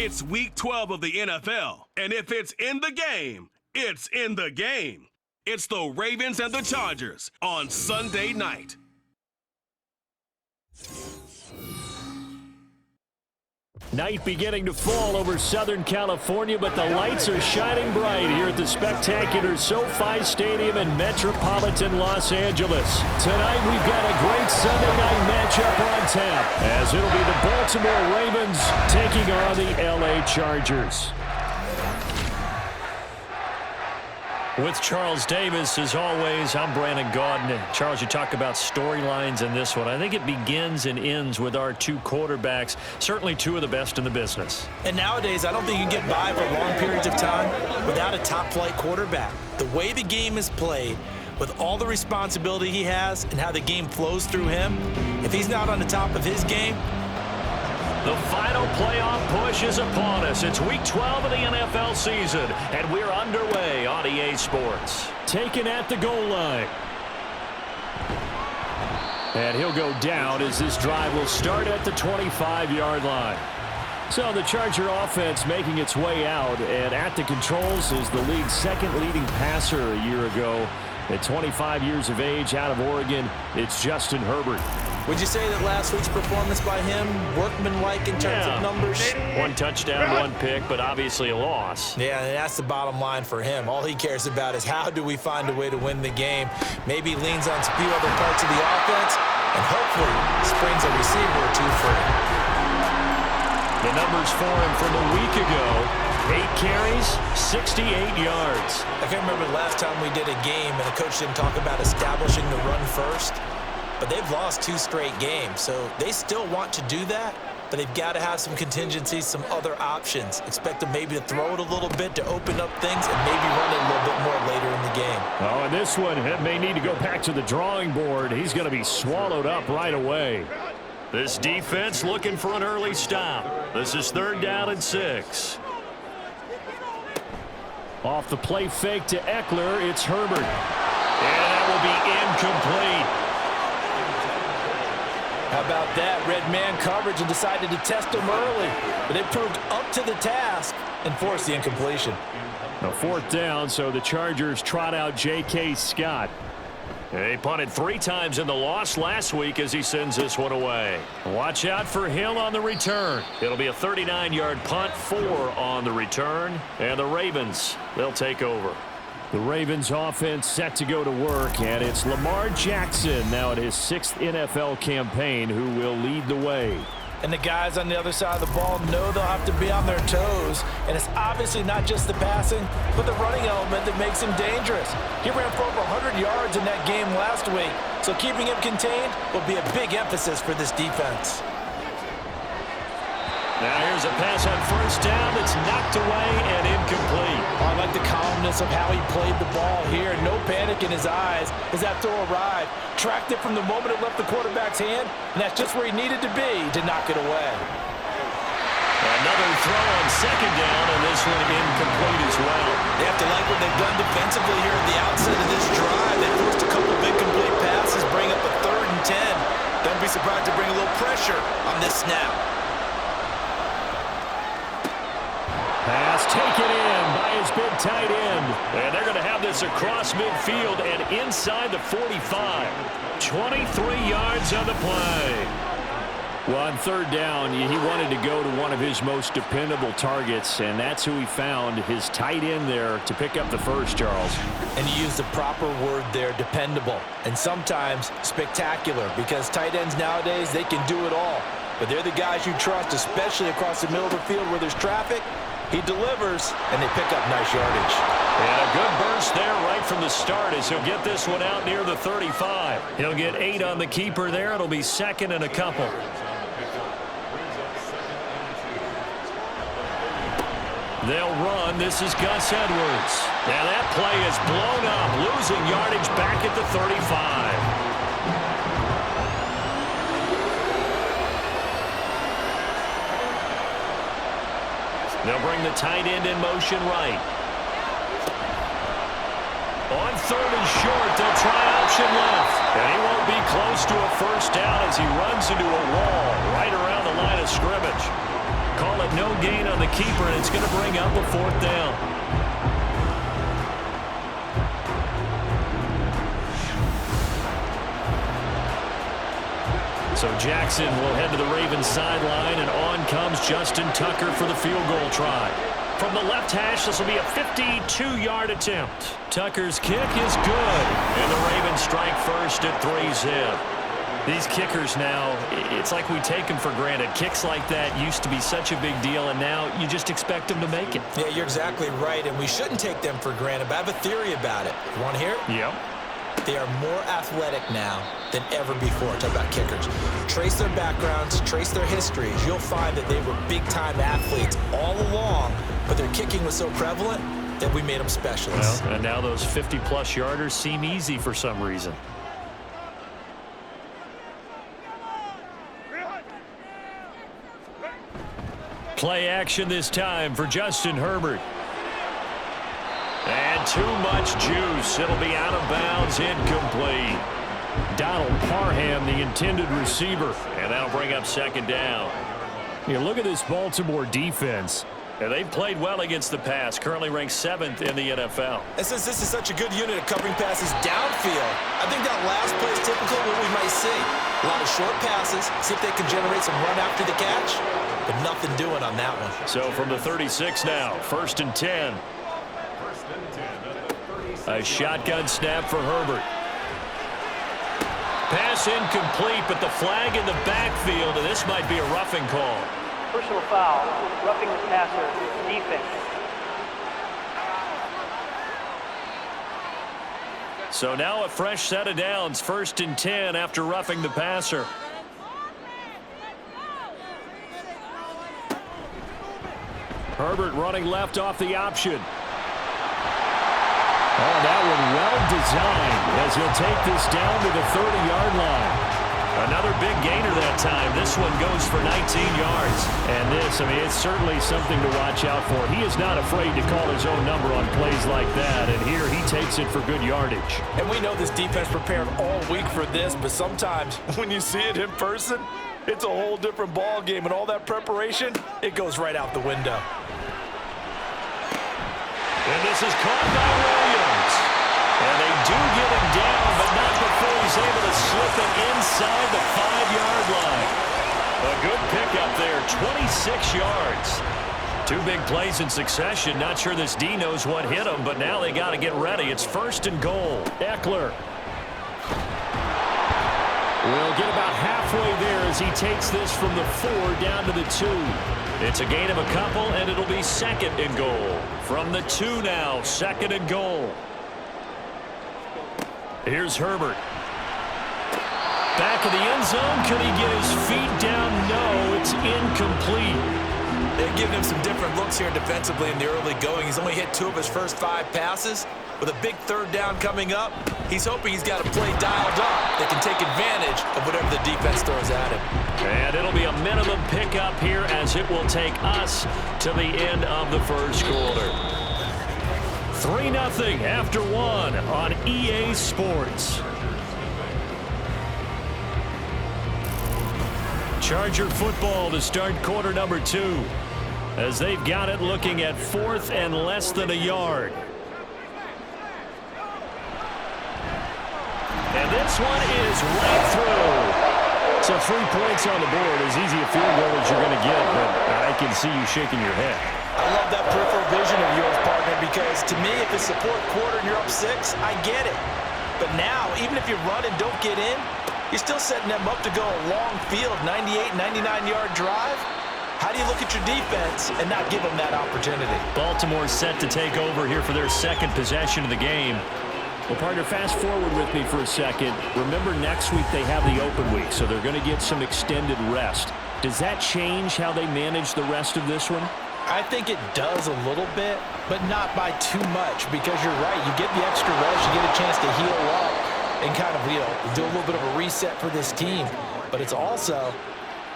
It's Week 12 of the NFL, and if it's in the game, it's in the game. It's the Ravens and the Chargers on Sunday night. Night beginning to fall over Southern California, but the lights are shining bright here at the spectacular SoFi Stadium in metropolitan Los Angeles. Tonight we've got a great Sunday night matchup on tap, as it'll be the Baltimore Ravens taking on the LA Chargers. With Charles Davis, as always, I'm Brandon Gaudin. Charles, you talk about storylines in this one. I think it begins and ends with our two quarterbacks, certainly two of the best in the business. And nowadays, I don't think you can get by for long periods of time without a top-flight quarterback. The way the game is played, with all the responsibility he has and how the game flows through him, if he's not on the top of his game. The final playoff push is upon us. It's Week 12 of the NFL season, and we're underway on EA Sports. Taken at the goal line. And he'll go down as this drive will start at the 25-yard line. So the Charger offense making its way out, and at the controls is the league's second leading passer a year ago. At 25 years of age, out of Oregon, it's Justin Herbert. Would you say that last week's performance by him, workmanlike in terms of numbers? One touchdown, one pick, but obviously a loss. Yeah, and that's the bottom line for him. All he cares about is how do we find a way to win the game. Maybe leans on a few other parts of the offense, and hopefully springs a receiver or two for him. The numbers for him from a week ago. 8 carries, 68 yards. I can't remember the last time we did a game and the coach didn't talk about establishing the run first. But they've lost 2 straight games, so they still want to do that, but they've got to have some contingencies, some other options. Expect them maybe to throw it a little bit to open up things and maybe run it a little bit more later in the game. Oh, and this one may need to go back to the drawing board. He's going to be swallowed up right away. This defense looking for an early stop. This is 3rd down and 6. Off the play fake to Eckler, it's Herbert. And that will be incomplete. How about that? Red man coverage and decided to test him early. But it proved up to the task and forced the incompletion. A 4th down, so the Chargers trot out J.K. Scott. He punted 3 times in the loss last week as he sends this one away. Watch out for Hill on the return. It'll be a 39-yard punt, 4 on the return. And the Ravens, they'll take over. The Ravens offense set to go to work, and it's Lamar Jackson now at his 6th NFL campaign who will lead the way. And the guys on the other side of the ball know they'll have to be on their toes. And it's obviously not just the passing, but the running element that makes him dangerous. He ran for over 100 yards in that game last week, so keeping him contained will be a big emphasis for this defense. Now here's a pass on 1st down that's knocked away and incomplete. Oh, I like the calmness of how he played the ball here. No panic in his eyes as that throw arrived. Tracked it from the moment it left the quarterback's hand, and that's just where he needed to be to knock it away. Another throw on 2nd down, and this one incomplete as well. They have to like what they've done defensively here at the outset of this drive. They forced a couple of incomplete passes, bring up a 3rd and 10. Don't be surprised to bring a little pressure on this snap. Pass taken in by his big tight end. And they're going to have this across midfield and inside the 45. 23 yards on the play. Well, on 3rd down, he wanted to go to one of his most dependable targets, and that's who he found, his tight end there, to pick up the first, Charles. And you use the proper word there, dependable, and sometimes spectacular, because tight ends nowadays, they can do it all. But they're the guys you trust, especially across the middle of the field where there's traffic. He delivers, and they pick up nice yardage. And a good burst there right from the start as he'll get this one out near the 35. He'll get 8 on the keeper there. It'll be 2nd and a couple. They'll run. This is Gus Edwards. And that play is blown up, losing yardage back at the 35. They'll bring the tight end in motion right. On 3rd and short, they'll try option left. And he won't be close to a 1st down as he runs into a wall right around the line of scrimmage. call it no gain on the keeper, and it's going to bring up a 4th down. So Jackson will head to the Ravens sideline, and on comes Justin Tucker for the field goal try. From the left hash, this will be a 52-yard attempt. Tucker's kick is good, and the Ravens strike first at 3-zip. These kickers now, it's like we take them for granted. Kicks like that used to be such a big deal, and now you just expect them to make it. Yeah, you're exactly right, and we shouldn't take them for granted, but I have a theory about it. You want to hear it? Yep. They are more athletic now than ever before. Talk about kickers. Trace their backgrounds, trace their histories. You'll find that they were big-time athletes all along, but their kicking was so prevalent that we made them specialists. Well, and now those 50-plus yarders seem easy for some reason. Play action this time for Justin Herbert. And too much juice. It'll be out of bounds, incomplete. Donald Parham, the intended receiver. And that'll bring up 2nd down. You look at this Baltimore defense. And they've played well against the pass, currently ranked 7th in the NFL. And since this is such a good unit of covering passes downfield, I think that last play is typical of what we might see. A lot of short passes, see if they can generate some run after the catch, but nothing doing on that one. So from the 36 now, 1st and 10. A shotgun snap for Herbert. Pass incomplete, but the flag in the backfield, and this might be a roughing call. Personal foul, roughing the passer, defense. So now a fresh set of downs, 1st and 10 after roughing the passer. Herbert running left off the option. Oh, that one well designed as he'll take this down to the 30-yard line. Another big gainer that time. This one goes for 19 yards. And this, I mean, it's certainly something to watch out for. He is not afraid to call his own number on plays like that. And here he takes it for good yardage. And we know this defense prepared all week for this, but sometimes when you see it in person, it's a whole different ball game. And all that preparation, it goes right out the window. And this is caught by Williams. And they do get him down, but not before he's able to slip it inside the 5-yard line. A good pickup there, 26 yards. 2 big plays in succession. Not sure this D knows what hit him, but now they got to get ready. It's 1st and goal. Eckler will get about halfway there as he takes this from the 4 down to the 2. It's a gain of a couple, and it'll be 2nd and goal. From the 2 now, 2nd and goal. Here's Herbert. Back of the end zone. Could he get his feet down? No, it's incomplete. They're giving him some different looks here defensively in the early going. He's only hit 2 of his first 5 passes. With a big 3rd down coming up, he's hoping he's got a play dialed up that can take advantage of whatever the defense throws at him. And it'll be a minimum pickup here as it will take us to the end of the 1st quarter. 3-0 after 1 on EA Sports. Charger football to start quarter number 2 as they've got it looking at 4th and less than a yard. And this one is right through. So 3 points on the board, as easy a field goal as you're going to get, but I can see you shaking your head. I love that peripheral vision of yours, partner, because to me, if it's the 4th quarter and you're up 6, I get it. But now, even if you run and don't get in, you're still setting them up to go a long field, 98, 99-yard drive. How do you look at your defense and not give them that opportunity? Baltimore's set to take over here for their 2nd possession of the game. Well, partner, fast forward with me for a second. Remember, next week they have the open week, so they're going to get some extended rest. Does that change how they manage the rest of this one? I think it does a little bit, but not by too much, because you're right. You get the extra rest, you get a chance to heal up and kind of, do a little bit of a reset for this team. But it's also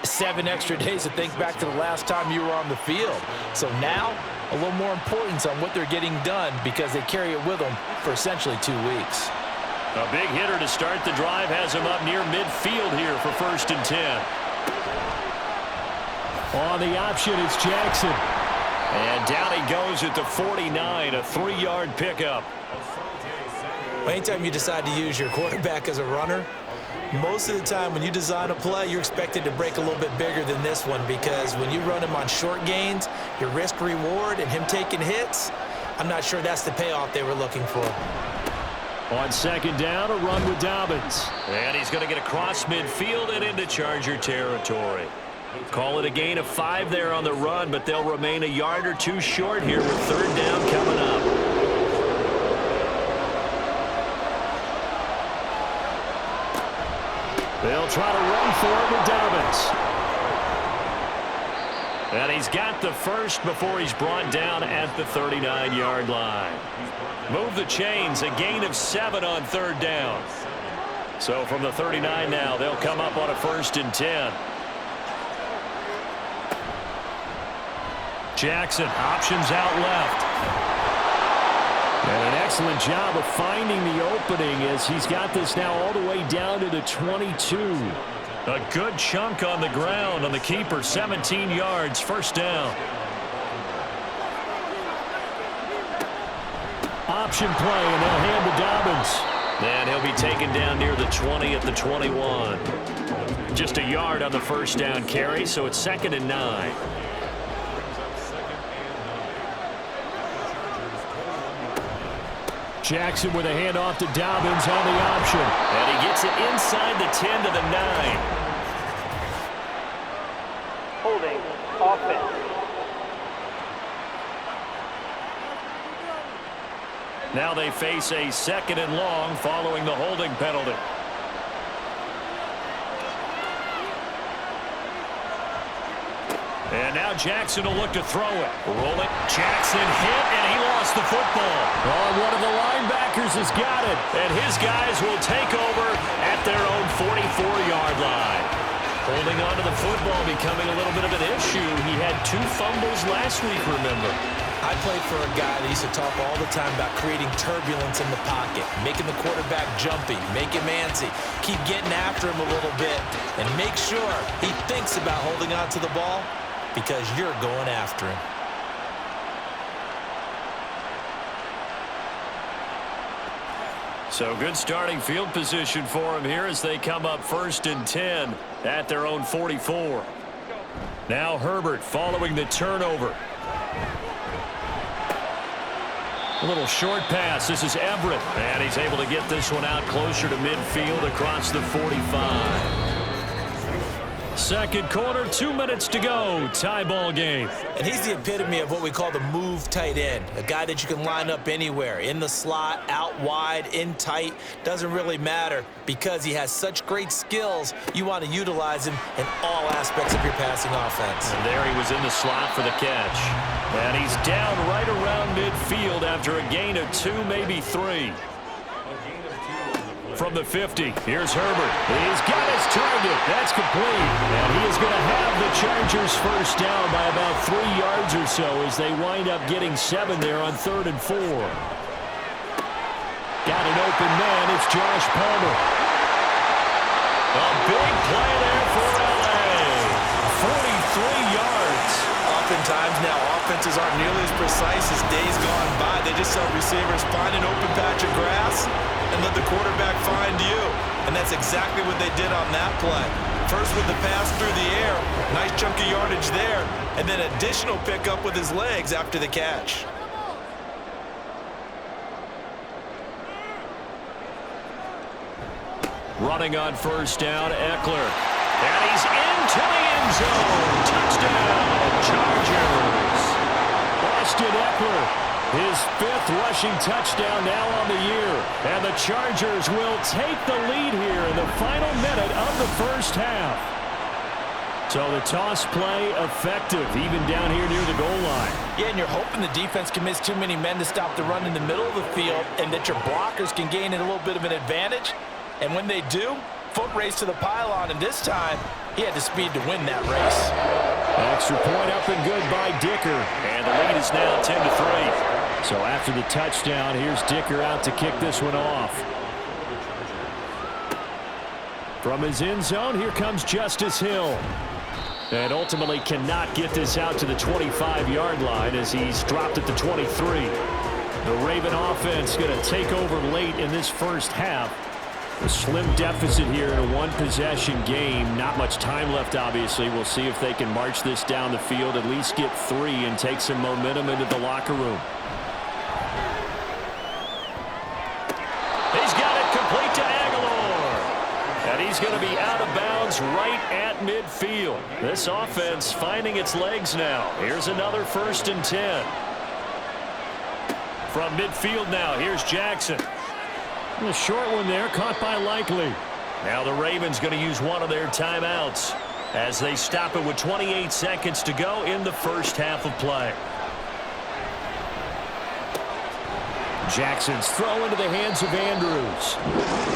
7 extra days to think back to the last time you were on the field. So now, a little more importance on what they're getting done because they carry it with them for essentially 2 weeks. A big hitter to start the drive has him up near midfield here for 1st and 10. On the option, it's Jackson. And down he goes at the 49, a 3-yard pickup. Anytime you decide to use your quarterback as a runner, most of the time when you design a play, you're expected to break a little bit bigger than this one, because when you run him on short gains, your risk-reward and him taking hits, I'm not sure that's the payoff they were looking for. On second down, a run with Dobbins. And he's going to get across midfield and into Charger territory. Call it a gain of 5 there on the run, but they'll remain a yard or 2 short here with third down coming up. They'll try to run for it with Dobbins. And he's got the first before he's brought down at the 39-yard line. Move the chains, a gain of 7 on third down. So from the 39 now, they'll come up on a 1st and 10. Jackson, options out left. And an excellent job of finding the opening as he's got this now all the way down to the 22. A good chunk on the ground on the keeper, 17 yards, first down. Option play, and they'll hand to Dobbins. And he'll be taken down near the 20 at the 21. Just a yard on the first down carry, so it's 2nd and 9. Jackson with a handoff to Dobbins on the option. And he gets it inside the 10 to the 9. Holding, offense. Now they face a 2nd and long following the holding penalty. And now Jackson will look to throw it. Rolling. Jackson hit, and he lost the football. Oh, one of the linebackers has got it. And his guys will take over at their own 44-yard line. Holding on to the football becoming a little bit of an issue. He had 2 fumbles last week, remember. I played for a guy that used to talk all the time about creating turbulence in the pocket, making the quarterback jumpy, make him antsy, keep getting after him a little bit, and make sure he thinks about holding on to the ball, because you're going after him. So good starting field position for him here as they come up 1st and 10 at their own 44. Now Herbert following the turnover. A little short pass. This is Everett. And he's able to get this one out closer to midfield across the 45. Second quarter, 2 minutes to go. Tie ball game. And he's the epitome of what we call the move tight end. A guy that you can line up anywhere. In the slot, out wide, in tight. Doesn't really matter because he has such great skills. You want to utilize him in all aspects of your passing offense. And there he was in the slot for the catch. And he's down right around midfield after a gain of 2, maybe 3. From the 50, here's Herbert. He's got his target. That's complete. And he is going to have the Chargers first down by about 3 yards or so as they wind up getting 7 there on 3rd and 4. Got an open man. It's Josh Palmer. A big play there for L.A. 43 yards. Oftentimes now, offenses aren't nearly as precise as days gone by. They just saw receivers find an open patch of grass and let the quarterback find you. And that's exactly what they did on that play. First with the pass through the air, nice chunk of yardage there, and then additional pickup with his legs after the catch. Running on first down, Eckler. And he's into the end zone. Touchdown, Chargers. Austin Eckler. His 5th rushing touchdown now on the year. And the Chargers will take the lead here in the final minute of the first half. So the toss play effective, even down here near the goal line. Yeah, and you're hoping the defense can miss too many men to stop the run in the middle of the field and that your blockers can gain a little bit of an advantage. And when they do, foot race to the pylon, and this time he had the speed to win that race. Extra point up and good by Dicker. And the lead is now 10-3. So after the touchdown, here's Dicker out to kick this one off. From his end zone, here comes Justice Hill. And ultimately cannot get this out to the 25-yard line as he's dropped at the 23. The Raven offense going to take over late in this first half. A slim deficit here in a one-possession game. Not much time left, obviously. We'll see if they can march this down the field, at least get 3, and take some momentum into the locker room. He's got it complete to Aguilar. And he's going to be out of bounds right at midfield. This offense finding its legs now. Here's another 1st and 10. From midfield now, here's Jackson. A short one there, caught by Likely. Now the Ravens going to use one of their timeouts as they stop it with 28 seconds to go in the first half of play. Jackson's throw into the hands of Andrews.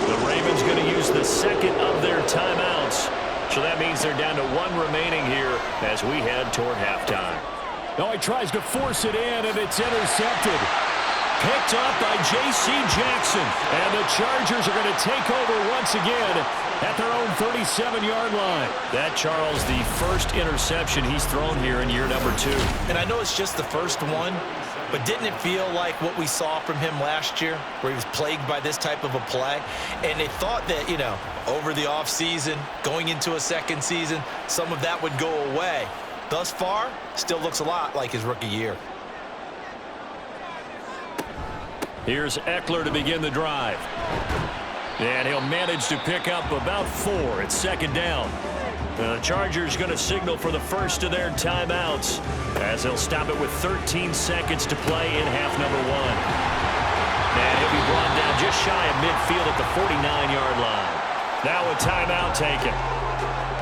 The Ravens going to use the second of their timeouts. So that means they're down to 1 remaining here as we head toward halftime. Oh, he tries to force it in, and it's intercepted. Picked up by J.C. Jackson. And the Chargers are going to take over once again at their own 37-yard line. That, Charles, the first interception he's thrown here in year number 2. And I know it's just the first one, but didn't it feel like what we saw from him last year, where he was plagued by this type of a play? And they thought that, over the offseason, going into a second season, some of that would go away. Thus far, still looks a lot like his rookie year. Here's Eckler to begin the drive. And he'll manage to pick up about 4. It's 2nd down. The Chargers going to signal for the first of their timeouts as they'll stop it with 13 seconds to play in half number 1. And he'll be brought down just shy of midfield at the 49-yard line. Now a timeout taken.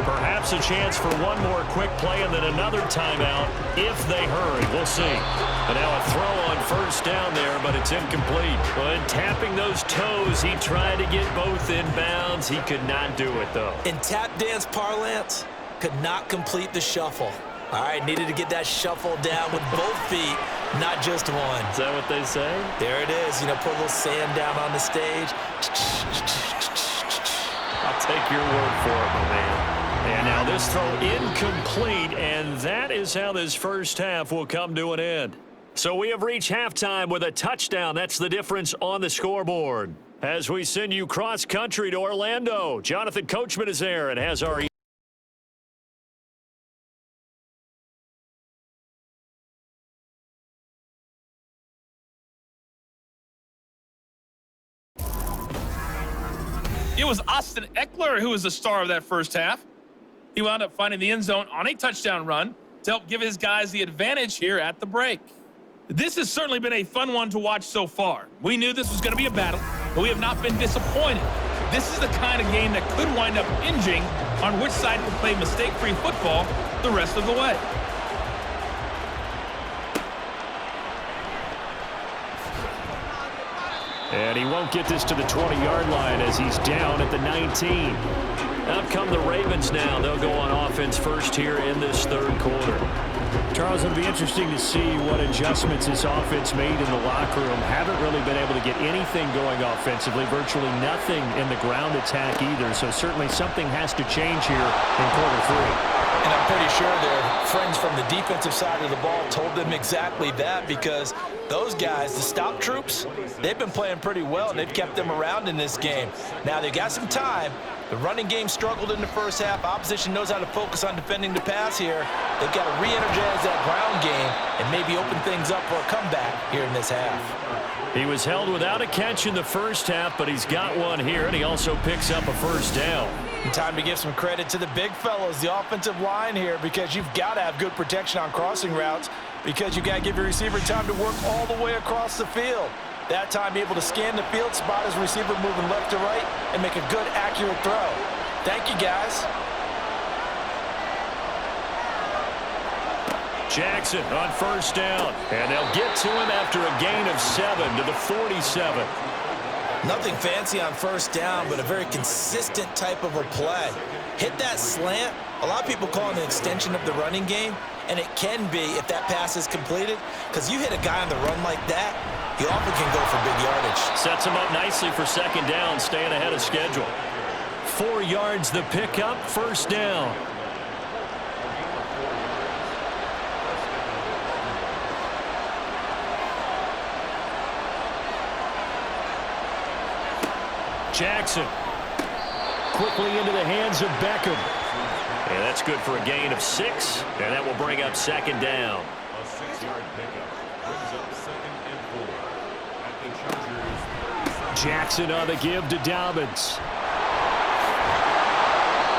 Perhaps a chance for one more quick play and then another timeout if they hurry. We'll see. And now a throw on 1st down there, but it's incomplete. But tapping those toes, he tried to get both in bounds. He could not do it, though. In tap dance parlance, could not complete the shuffle. All right, needed to get that shuffle down with both feet, not just one. Is that what they say? There it is. Put a little sand down on the stage. I'll take your word for it, my man. And now this throw incomplete, and that is how this first half will come to an end. So we have reached halftime with a touchdown. That's the difference on the scoreboard. As we send you cross-country to Orlando, Jonathan Coachman is there and has our... It was Austin Eckler who was the star of that first half. He wound up finding the end zone on a touchdown run to help give his guys the advantage here at the break. This has certainly been a fun one to watch so far. We knew this was going to be a battle, but we have not been disappointed. This is the kind of game that could wind up hinging on which side can play mistake-free football the rest of the way. And he won't get this to the 20-yard line as he's down at the 19. Out come the Ravens now. They'll go on offense first here in this 3rd quarter. Charles, it'll be interesting to see what adjustments this offense made in the locker room. Haven't really been able to get anything going offensively, virtually nothing in the ground attack either. So certainly something has to change here in quarter 3. And I'm pretty sure their friends from the defensive side of the ball told them exactly that, because those guys, the stop troops, they've been playing pretty well, and they've kept them around in this game. Now, they've got some time. The running game struggled in the first half. Opposition knows how to focus on defending the pass here. They've got to re-energize that ground game and maybe open things up for a comeback here in this half. He was held without a catch in the first half, but he's got one here, and he also picks up a 1st down. And time to give some credit to the big fellas, the offensive line here, because you've got to have good protection on crossing routes, because you've got to give your receiver time to work all the way across the field. That time, be able to scan the field, spot his receiver moving left to right, and make a good, accurate throw. Thank you, guys. Jackson on 1st down, and they'll get to him after a gain of 7 to the 47. Nothing fancy on 1st down, but a very consistent type of a play. Hit that slant. A lot of people call it an extension of the running game, and it can be if that pass is completed, because you hit a guy on the run like that, he often can go for big yardage. Sets him up nicely for 2nd down, staying ahead of schedule. 4 yards the pickup, 1st down. Jackson. Quickly into the hands of Beckham. And that's good for a gain of 6, and that will bring up second down. A 6-yard pickup brings up 2nd and 4 at the Chargers. Jackson on the give to Dobbins.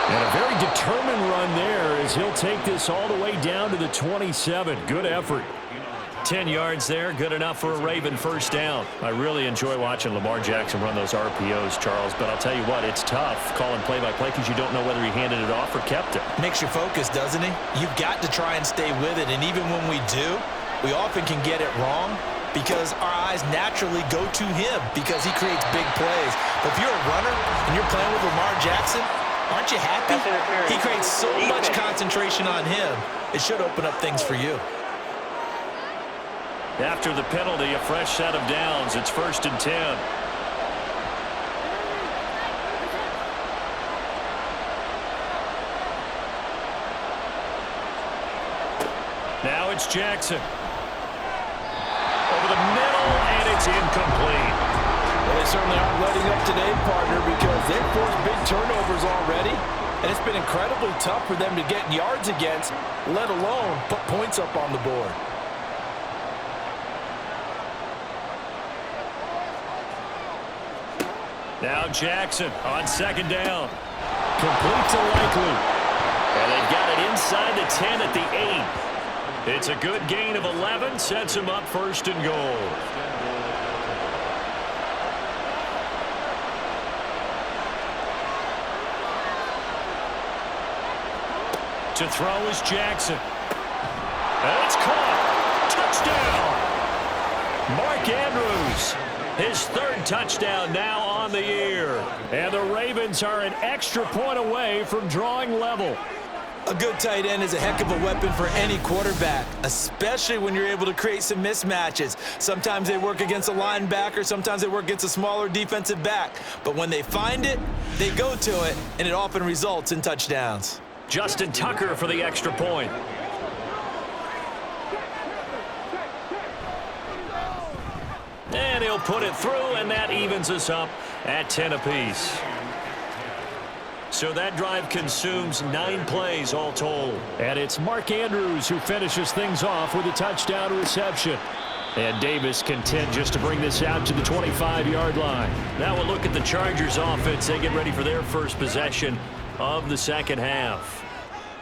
And a very determined run there as he'll take this all the way down to the 27. Good effort. 10 yards there, good enough for a Raven first down. I really enjoy watching Lamar Jackson run those RPOs, Charles, but I'll tell you what, it's tough calling play-by-play because you don't know whether he handed it off or kept it. Makes you focus, doesn't he? You've got to try and stay with it, and even when we do, we often can get it wrong because our eyes naturally go to him because he creates big plays. But if you're a runner and you're playing with Lamar Jackson, aren't you happy? He creates so much concentration on him. It should open up things for you. After the penalty, a fresh set of downs. It's 1st and 10. Now it's Jackson. Over the middle, and it's incomplete. Well, they certainly aren't letting up today, partner, because they've forced big turnovers already, and it's been incredibly tough for them to get yards against, let alone put points up on the board. Now Jackson on 2nd down. Complete to Likely. And they've got it inside the 10 at the 8. It's a good gain of 11. Sets him up 1st and goal. To throw is Jackson. And it's caught. Touchdown. Mark Andrews. His 3rd touchdown now on the year. And the Ravens are an extra point away from drawing level. A good tight end is a heck of a weapon for any quarterback, especially when you're able to create some mismatches. Sometimes they work against a linebacker, sometimes they work against a smaller defensive back. But when they find it, they go to it, and it often results in touchdowns. Justin Tucker for the extra point. And he'll put it through, and that evens us up at 10 apiece. So that drive consumes 9 plays all told. And it's Mark Andrews who finishes things off with a touchdown reception. And Davis content just to bring this out to the 25-yard line. Now we'll look at the Chargers offense. They get ready for their first possession of the second half.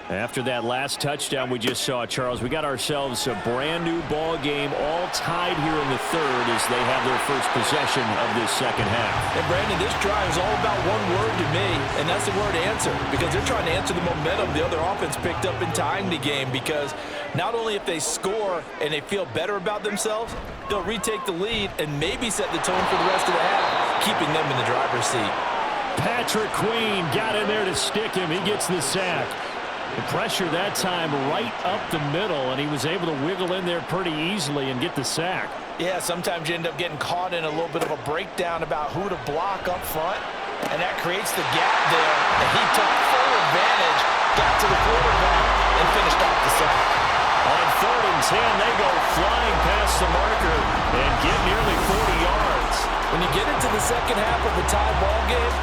After that last touchdown we just saw, Charles, we got ourselves a brand new ball game, all tied here in the 3rd as they have their first possession of this second half. And Brandon, this drive is all about one word to me, and that's the word answer, because they're trying to answer the momentum the other offense picked up in tying the game, because not only if they score and they feel better about themselves, they'll retake the lead and maybe set the tone for the rest of the half, keeping them in the driver's seat. Patrick Queen got in there to stick him. He gets the sack. The pressure that time right up the middle, and he was able to wiggle in there pretty easily and get the sack. Yeah, sometimes you end up getting caught in a little bit of a breakdown about who to block up front, and that creates the gap there. And he took full advantage, got to the quarterback, and finished off the sack. On 3rd and 10, they go flying past the marker and get nearly 40 yards. When you get into the second half of the tie ball game,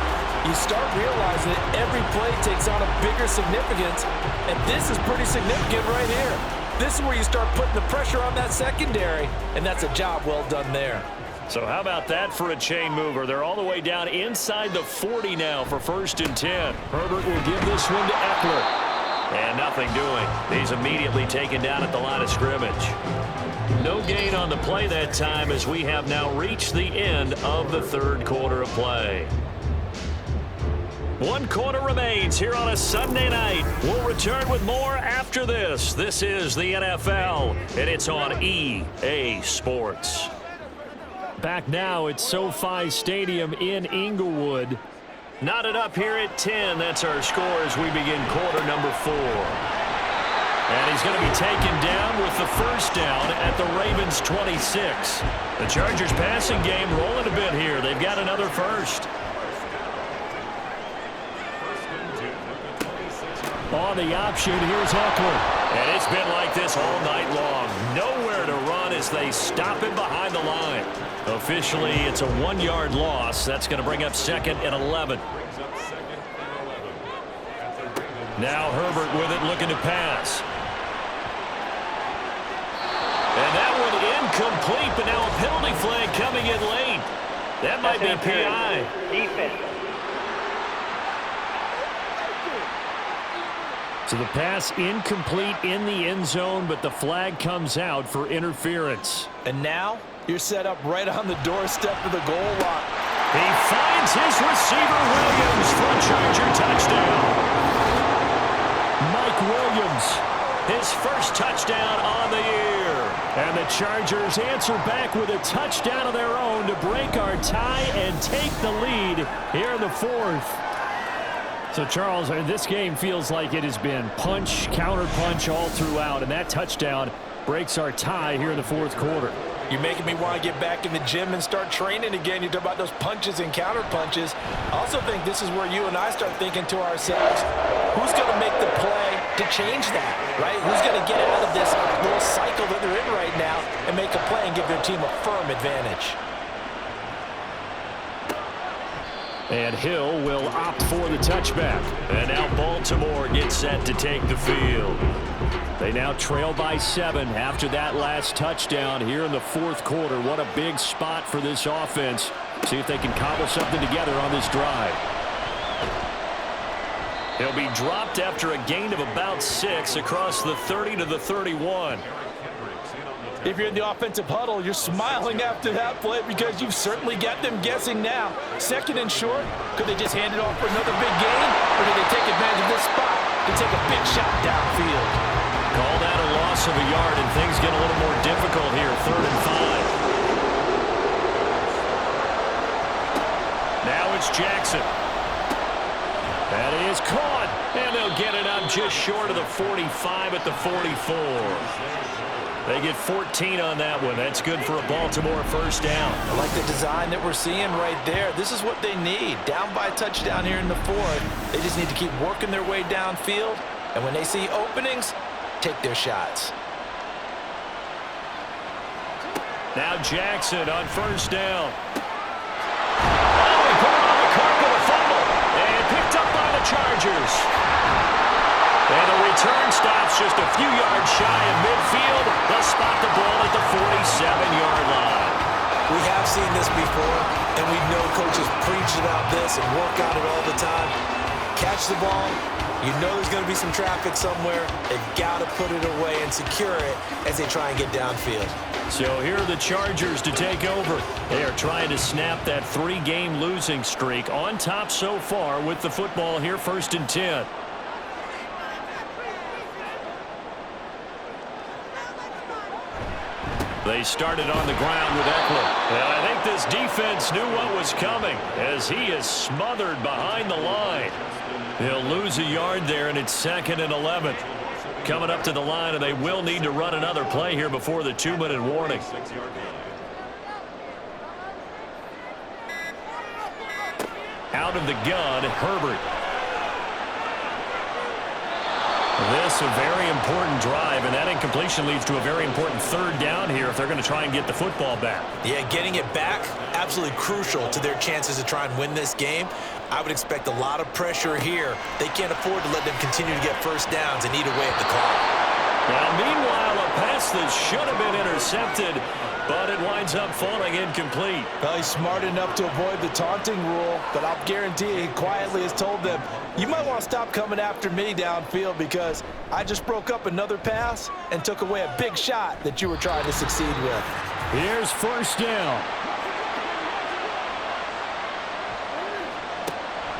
you start realizing that every play takes on a bigger significance, and this is pretty significant right here. This is where you start putting the pressure on that secondary, and that's a job well done there. So how about that for a chain mover? They're all the way down inside the 40 now for 1st and 10. Herbert will give this one to Eckler. And nothing doing. He's immediately taken down at the line of scrimmage. No gain on the play that time as we have now reached the end of the 3rd quarter of play. 1 quarter remains here on a Sunday night. We'll return with more after this. This is the NFL, and it's on EA Sports. Back now at SoFi Stadium in Inglewood. Knotted up here at 10. That's our score as we begin quarter number 4. And he's going to be taken down with the first down at the Ravens 26. The Chargers passing game rolling a bit here. They've got another first. On the option, here's Eckler. And it's been like this all night long. Nowhere to run as as they stop him behind the line. Officially, it's a 1-yard loss. That's going to bring up 2nd and 11. Now Herbert with it, looking to pass. And that one incomplete, but now a penalty flag coming in late. That might be PI. Defense. So the pass incomplete in the end zone, but the flag comes out for interference. And now you're set up right on the doorstep of the goal line. He finds his receiver, Williams, for a Charger touchdown. Mike Williams, his first touchdown on the year. And the Chargers answer back with a touchdown of their own to break our tie and take the lead here in the 4th. So, Charles, this game feels like it has been punch, counter-punch all throughout, and that touchdown breaks our tie here in the 4th quarter. You're making me want to get back in the gym and start training again. You talk about those punches and counter-punches. I also think this is where you and I start thinking to ourselves, who's going to make the play to change that, right? Who's going to get out of this little cycle that they're in right now and make a play and give their team a firm advantage? And Hill will opt for the touchback. And now Baltimore gets set to take the field. They now trail by 7 after that last touchdown here in the 4th quarter. What a big spot for this offense. See if they can cobble something together on this drive. He'll be dropped after a gain of about 6 across the 30 to the 31. If you're in the offensive huddle, you're smiling after that play because you've certainly got them guessing now. 2nd and short, could they just hand it off for another big gain? Or did they take advantage of this spot to take a big shot downfield? Call that a loss of a yard, and things get a little more difficult here. 3rd and 5. Now it's Jackson. That is caught, and they'll get it up just short of the 45 at the 44. They get 14 on that one. That's good for a Baltimore first down. I like the design that we're seeing right there. This is what they need. Down by a touchdown here in the 4th. They just need to keep working their way downfield. And when they see openings, take their shots. Now Jackson on first down. Oh, he put it on the carpet, a fumble. And picked up by the Chargers. And the return stops just a few yards shy of midfield. They'll spot the ball at the 47-yard line. We have seen this before, and we know coaches preach about this and work on it all the time. Catch the ball. You know there's going to be some traffic somewhere. They've got to put it away and secure it as they try and get downfield. So here are the Chargers to take over. They are trying to snap that 3-game losing streak. On top so far with the football here, 1st and 10. They started on the ground with Eckler. And I think this defense knew what was coming as he is smothered behind the line. He'll lose a yard there, and it's 2nd and 11. Coming up to the line, and they will need to run another play here before the 2-minute warning. Out of the gun, Herbert. This a very important drive, and that incompletion leads to a very important 3rd down here if they're going to try and get the football back. Yeah, getting it back, absolutely crucial to their chances to try and win this game. I would expect a lot of pressure here. They can't afford to let them continue to get first downs and eat away at the clock. Now, meanwhile, a pass that should have been intercepted, but it winds up falling incomplete. Well, he's smart enough to avoid the taunting rule, but I'll guarantee he quietly has told them, you might want to stop coming after me downfield because I just broke up another pass and took away a big shot that you were trying to succeed with. Here's first down.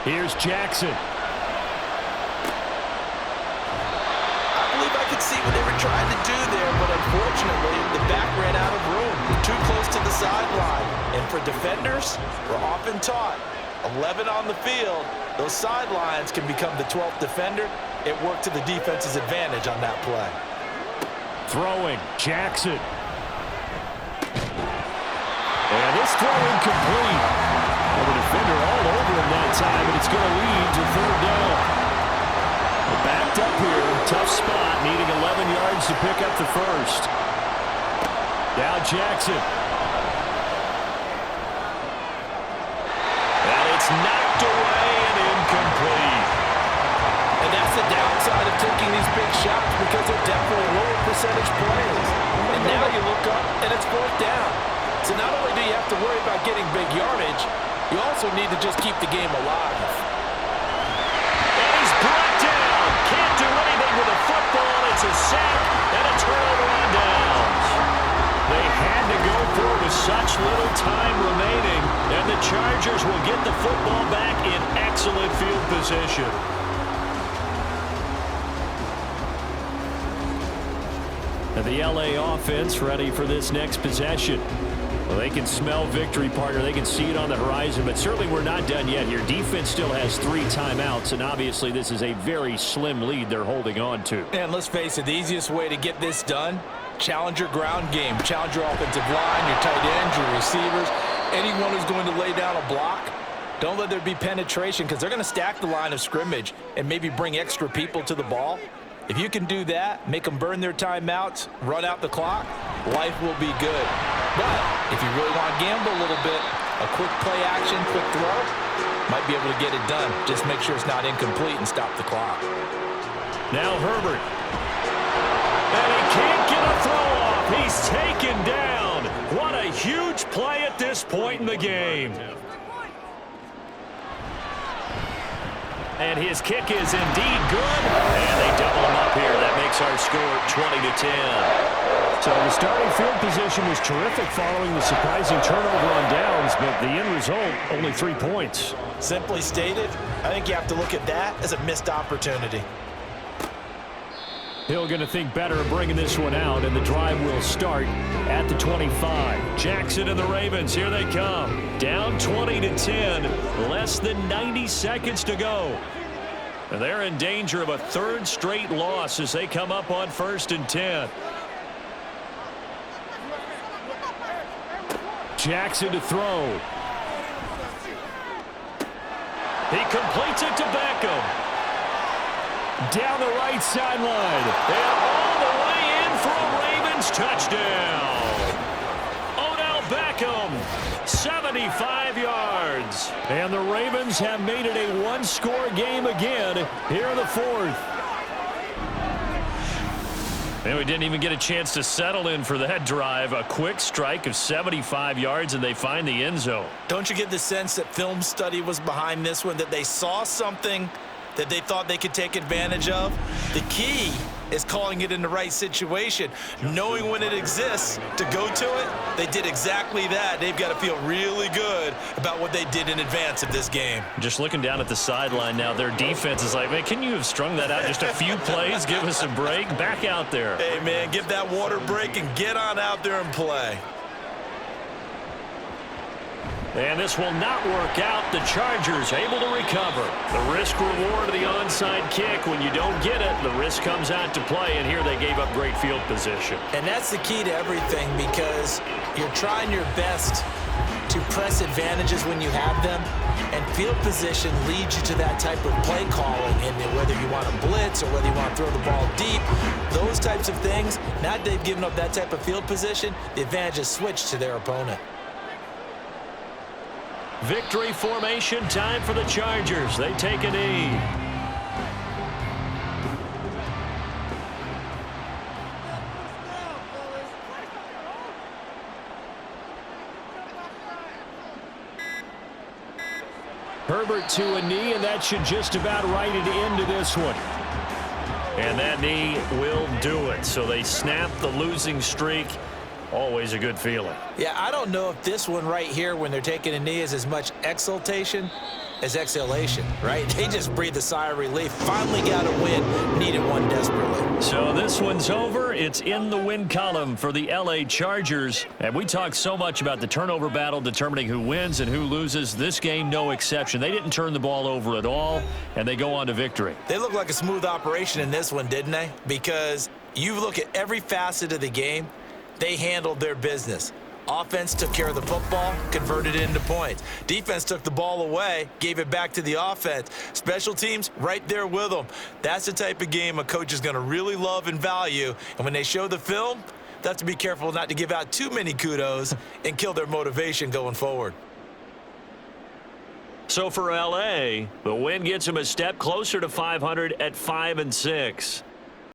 Here's Jackson. I believe I could see what they were trying to do there, but unfortunately, the back ran out of room. Too close to the sideline. And for defenders, we're often taught, 11 on the field, those sidelines can become the 12th defender. It worked to the defense's advantage on that play. Throwing, Jackson. And this throw incomplete. Well, the defender all over him that time, and it's going to lead to 3rd down. We're backed up here, tough spot, needing 11 yards to pick up the first. Now Jackson. And it's knocked away and incomplete. And that's the downside of taking these big shots because they're definitely lower percentage plays. And now you look up and it's fourth down. So not only do you have to worry about getting big yardage, you also need to just keep the game alive. And he's brought down. Can't do anything with a football. It's a sack and a turnover on downs. They had to go for it with such little time remaining, and the Chargers will get the football back in excellent field position. And the LA offense ready for this next possession. Well, they can smell victory, partner. They can see it on the horizon, but certainly we're not done yet here. Defense still has 3 timeouts, and obviously this is a very slim lead they're holding on to. And let's face it, the easiest way to get this done, challenge your ground game. Challenge your offensive line, your tight ends, your receivers, anyone who's going to lay down a block. Don't let there be penetration because they're going to stack the line of scrimmage and maybe bring extra people to the ball. If you can do that, make them burn their timeouts, run out the clock, life will be good. But if you really want to gamble a little bit, a quick play action, quick throw, might be able to get it done. Just make sure it's not incomplete and stop the clock. Now Herbert. And he can't get a throw off. He's taken down. What a huge play at this point in the game. And his kick is indeed good. And they double him up here. That makes our score 20-10. So the starting field position was terrific following the surprising turnover on downs, but the end result, only 3 points. Simply stated, I think you have to look at that as a missed opportunity. Hill going to think better of bringing this one out, and the drive will start at the 25. Jackson and the Ravens, here they come. Down 20-10, less than 90 seconds to go. And they're in danger of a 3rd straight loss as they come up on 1st and 10. Jackson to throw. He completes it to Beckham. Down the right sideline. And all the way in for a Ravens touchdown. Odell Beckham, 75 yards. And the Ravens have made it a one-score game again here in the 4th. And we didn't even get a chance to settle in for that drive. A quick strike of 75 yards, and they find the end zone. Don't you get the sense that film study was behind this one, that they saw something that they thought they could take advantage of? The key is calling it in the right situation, knowing when it exists to go to it. They did exactly that. They've got to feel really good about what they did in advance of this game. Just looking down at the sideline now, their defense is like, man, can you have strung that out just a few plays? Give us a break. Back out there. Hey, man, give that water break and get on out there and play. And this will not work out. The Chargers able to recover. The risk reward of the onside kick. When you don't get it, the risk comes out to play, and here they gave up great field position. And that's the key to everything, because you're trying your best to press advantages when you have them, and field position leads you to that type of play calling. And whether you want to blitz or whether you want to throw the ball deep, those types of things, now that they've given up that type of field position, the advantage is switched to their opponent. Victory formation time for the Chargers. They take a knee. Herbert to a knee, and that should just about write it into this one. And that knee will do it. So they snap the losing streak. Always a good feeling. Yeah, I don't know if this one right here, when they're taking a knee, is as much exultation as exhalation, right? They just breathe a sigh of relief. Finally got a win. Needed one desperately. So this one's over. It's in the win column for the LA Chargers. And we talked so much about the turnover battle determining who wins and who loses. This game, no exception. They didn't turn the ball over at all, and they go on to victory. They look like a smooth operation in this one, didn't they? Because you look at every facet of the game, they handled their business. Offense took care of the football, converted it into points. Defense took the ball away, gave it back to the offense. Special teams, right there with them. That's the type of game a coach is going to really love and value. And when they show the film, They have to be careful not to give out too many kudos and kill their motivation going forward. So for LA, the win gets them a step closer to 500 at 5-6.